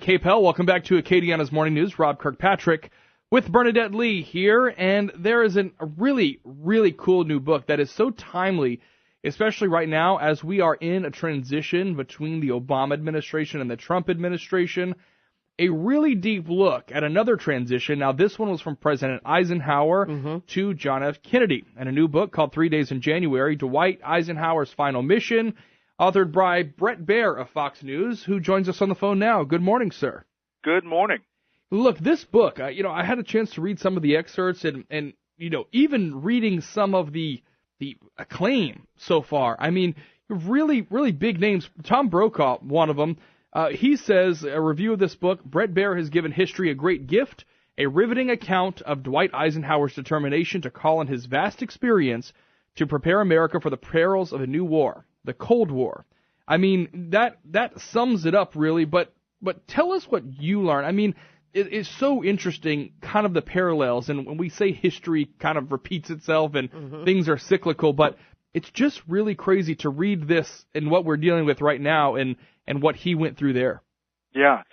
KPEL, welcome back to Acadiana's Morning News. Rob Kirkpatrick with Bernadette Lee here, and there is a really, really cool new book that is so timely, especially right now as we are in a transition between the Obama administration and the Trump administration. A really deep look at another transition. Now, this one was from President Eisenhower to John F. Kennedy, and a new book called 3 Days in January, Dwight Eisenhower's Final Mission, authored by Bret Baier of Fox News, who joins us on the phone now. Good morning, sir. Good morning. Look, this book, I had a chance to read some of the excerpts and even reading some of the acclaim so far. I mean, really, really big names. Tom Brokaw, one of them, he says, a review of this book, Bret Baier has given history a great gift, a riveting account of Dwight Eisenhower's determination to call on his vast experience to prepare America for the perils of a new war. The Cold War. I mean, that sums it up, really, but tell us what you learned. I mean, it's so interesting, kind of the parallels, and when we say history kind of repeats itself and things are cyclical, but it's just really crazy to read this and what we're dealing with right now and what he went through there. Yeah.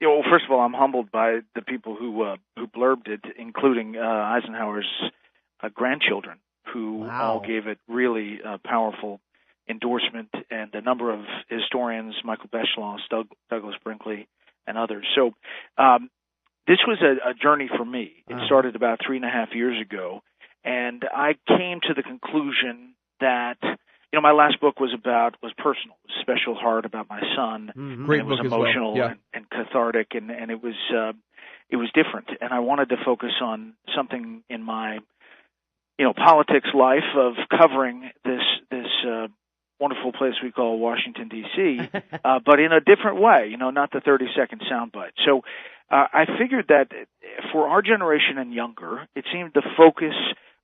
Well, first of all, I'm humbled by the people who blurbed it, including Eisenhower's grandchildren, who all gave it really powerful endorsement, and a number of historians, Michael Beschloss, Douglas Brinkley, and others. So this was a journey for me. It started about 3.5 years ago, and I came to the conclusion that, my last book was personal. It was Special Heart, about my son. Great and it was book emotional as well. Yeah. and cathartic, and it was different. And I wanted to focus on something in my politics life of covering this wonderful place we call Washington, D.C., but in a different way, not the 30-second soundbite. So I figured that for our generation and younger, it seemed the focus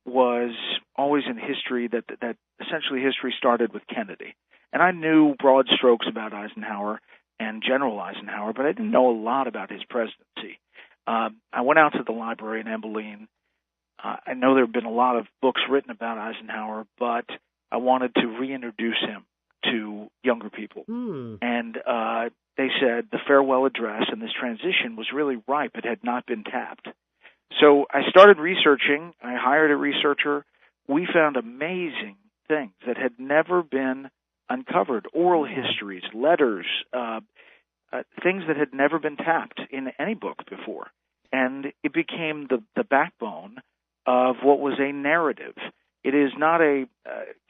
was always in history, that essentially history started with Kennedy. And I knew broad strokes about Eisenhower and General Eisenhower, but I didn't know a lot about his presidency. I went out to the library in Abilene. I know there have been a lot of books written about Eisenhower, but I wanted to reintroduce him to younger people. And they said the farewell address and this transition was really ripe. It had not been tapped. So I started researching. I hired a researcher. We found amazing things that had never been uncovered, oral histories, letters, things that had never been tapped in any book before. And it became the backbone of what was a narrative. It is not a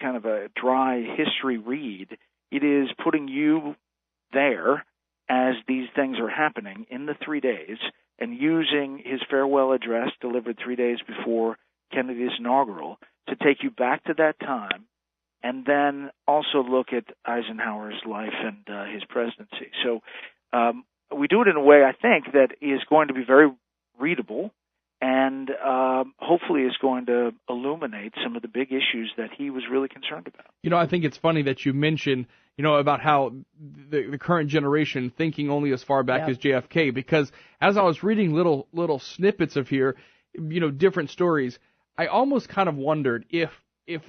kind of a dry history read. It is putting you there as these things are happening in the 3 days, and using his farewell address delivered 3 days before Kennedy's inaugural to take you back to that time, and then also look at Eisenhower's life and his presidency. So we do it in a way, I think, that is going to be very readable, and hopefully is going to illuminate some of the big issues that he was really concerned about. I think it's funny that you mentioned, about how the current generation thinking only as far back as JFK, because as I was reading little snippets of here, different stories, I almost kind of wondered if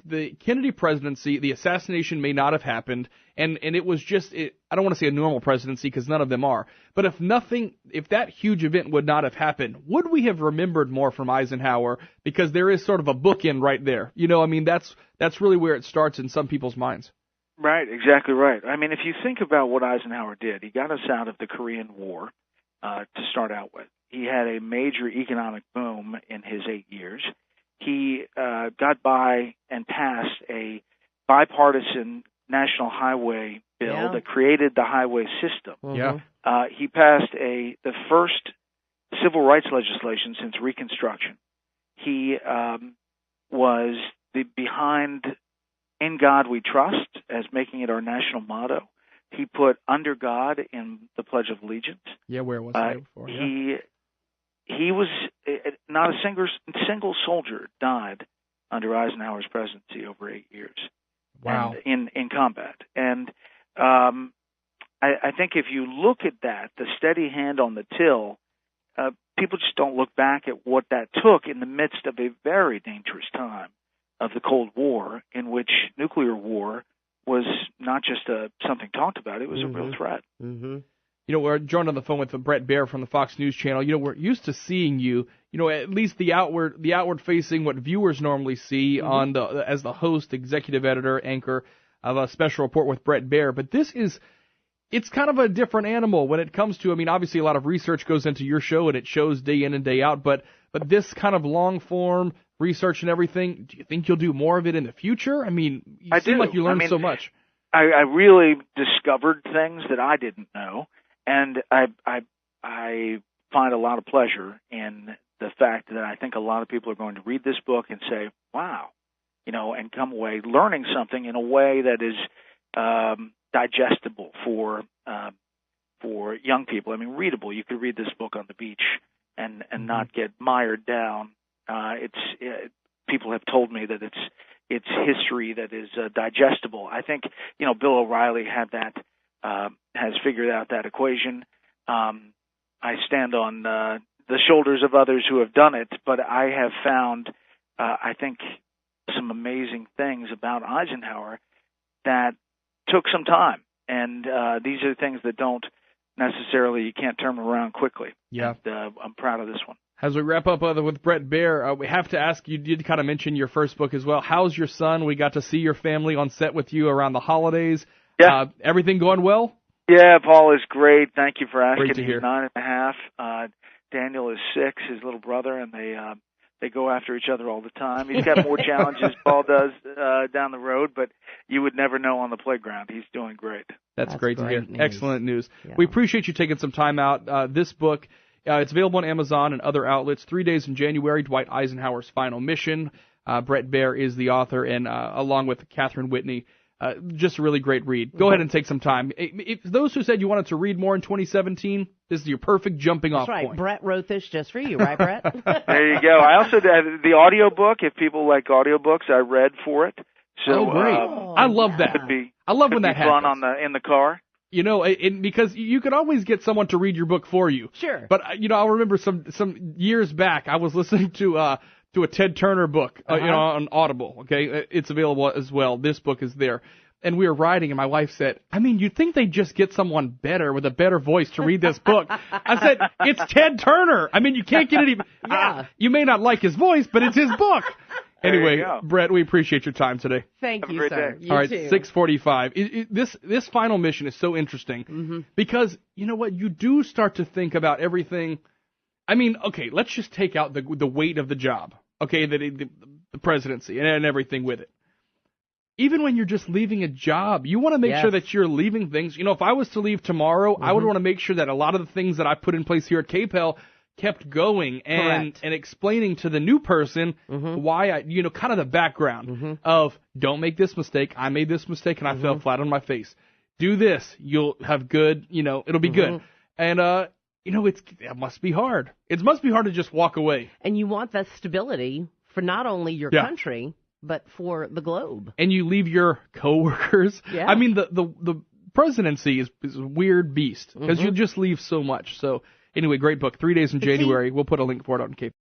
the Kennedy presidency, the assassination may not have happened, and it was just, I don't want to say a normal presidency because none of them are, but if that huge event would not have happened, would we have remembered more from Eisenhower? Because there is sort of a bookend right there. That's really where it starts in some people's minds. Right, exactly right. I mean, if you think about what Eisenhower did, he got us out of the Korean War to start out with. He had a major economic boom in his 8 years. He got by and passed a bipartisan national highway bill that created the highway system. He passed the first civil rights legislation since Reconstruction. He was behind "In God We Trust" as making it our national motto. He put "Under God" in the Pledge of Allegiance. Yeah, where was that before? He was not a single soldier died under Eisenhower's presidency over 8 years. Wow. And in combat. And I think if you look at that, the steady hand on the till, people just don't look back at what that took in the midst of a very dangerous time of the Cold War, in which nuclear war was not just something talked about, it was a real threat. we're joined on the phone with Bret Baier from the Fox News Channel. We're used to seeing you, at least the outward facing what viewers normally see on as the host, executive editor, anchor of a special report with Bret Baier. But it's kind of a different animal when it comes to, obviously a lot of research goes into your show and it shows day in and day out, but this kind of long form research and everything, do you think you'll do more of it in the future? You seem like you learned so much. I really discovered things that I didn't know, and I find a lot of pleasure in the fact that I think a lot of people are going to read this book and say, wow, and come away learning something in a way that is digestible for young people. Readable. You could read this book on the beach and not get mired down. People have told me that it's history that is digestible. I think Bill O'Reilly has figured out that equation. I stand on the shoulders of others who have done it, but I have found I think some amazing things about Eisenhower that took some time, and these are things that don't necessarily, you can't turn around quickly. Yeah, and, I'm proud of this one. As we wrap up with Bret Baier, we have to ask, you did kind of mention your first book as well. How's your son? We got to see your family on set with you around the holidays. Yeah. Everything going well? Yeah, Paul is great. Thank you for asking. Great to hear. He's 9.5. Daniel is 6, his little brother, and they go after each other all the time. He's got more challenges, Paul does, down the road, but you would never know on the playground. He's doing great. That's great to hear. News. Excellent news. Yeah. We appreciate you taking some time out. This book, it's available on Amazon and other outlets. 3 Days in January, Dwight Eisenhower's Final Mission. Bret Baier is the author, and along with Catherine Whitney. Just a really great read. Go ahead and take some time. If those who said you wanted to read more in 2017, this is your perfect jumping off point. That's right. Bret wrote this just for you, right, Bret? There you go. I also did the audiobook. If people like audiobooks, I read for it. So, great. I love that. I love when that happens. Fun in the car. Because you could always get someone to read your book for you. Sure. But I'll remember some years back, I was listening to a Ted Turner book, on Audible. Okay, it's available as well. This book is there, and we were riding, and my wife said, "You'd think they'd just get someone better with a better voice to read this book." I said, "It's Ted Turner. You can't get it even. Yeah. You may not like his voice, but it's his book." Anyway, Bret, we appreciate your time today. Thank you, sir. All right, 6:45. This final mission is so interesting because you know what? You do start to think about everything. Okay, let's just take out the weight of the job. Okay, the presidency and everything with it. Even when you're just leaving a job, you want to make sure that you're leaving things. If I was to leave tomorrow, I would want to make sure that a lot of the things that I put in place here at KPEL kept going and explaining to the new person why I, kind of the background of don't make this mistake. I made this mistake and I fell flat on my face. Do this. You'll have good, it'll be good. And, it must be hard. It must be hard to just walk away. And you want that stability for not only your country, but for the globe. And you leave your coworkers. Yeah. The presidency is a weird beast because you just leave so much. So anyway, great book. 3 Days in January. We'll put a link for it on KPEL.